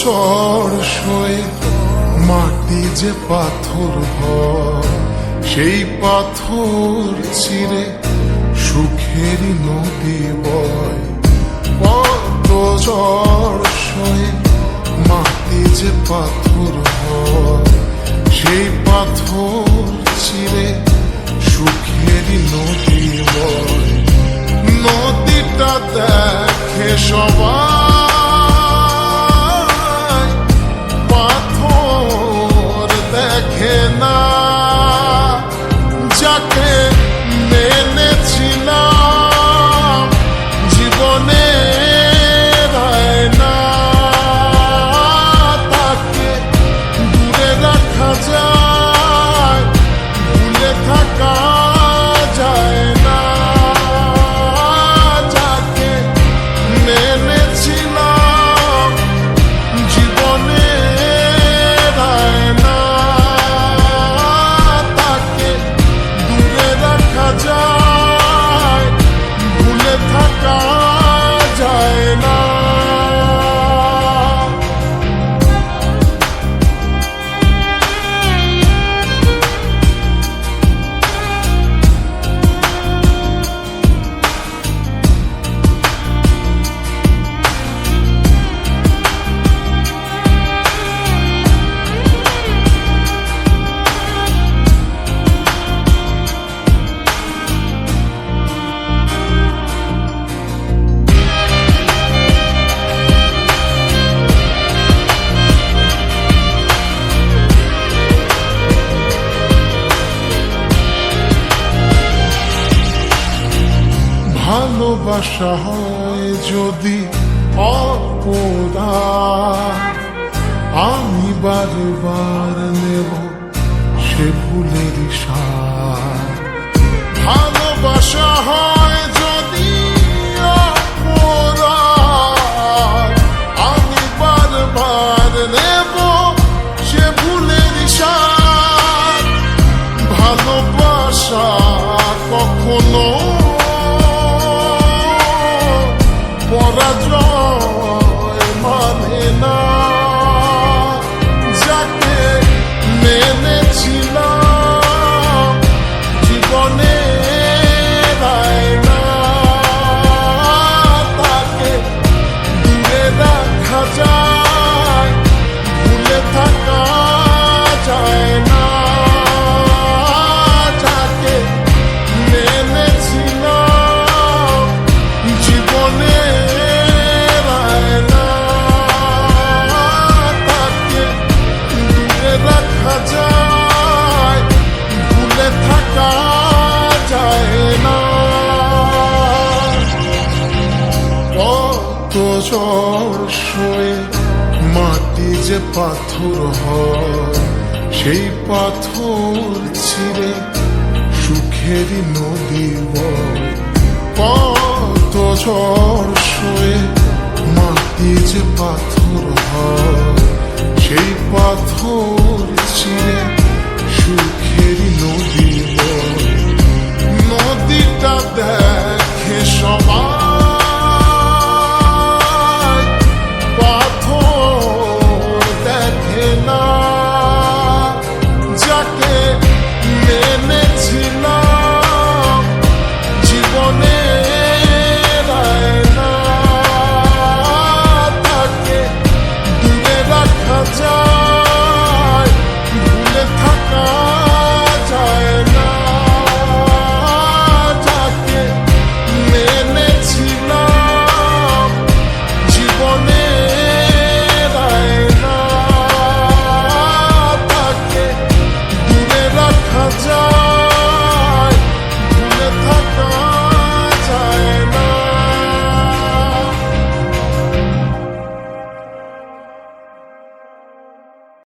ঝড় সয়ে মাটি যে পাথর হয়, সেই পাথর চিরে সুখেরই নদী বয়। কত ঝড় সয়ে মাটি যে পাথর হয়, সেই পাথর চিরে সুখেরই নদী বয়। নদীটা দেখে সবাই, পাথর দেখে না। যাকে মেনেছিলাম জীবনে না, তাকে দূরে রাখা যায়, ভুলে থাকা যায় না। যাকে মেনেছিলাম জীবনে না, তাকে দূরে রাখা যায়, ভুলে থাকা যায় না। ভালোবাসা হয় যদি অপরাধ, আমি বারবার নেব সে ভুলের সার। ভালোবাসা হয় যদি অপরাধ, আমি বারবার নেব সে ভুলের সার। ভালোবাসা কখনো পরাজয় মানে না। যাকে মেনেছিলাম জীবনে না, তাকে দূরে রাখা যায়, ভুলে থাকা যায় না। যাকে মেনেছিলাম জীবনে রাখা যায়, ভুলে থাকা যায় না। কত ঝড় সয়ে মাটি যে পাথর হয়, সেই পাথর ছিঁড়ে সুখেরই নদী বয়। কত ঝড় সয়ে মাটি যে পাথর হয়, সেই পাথর ছিঁড়ে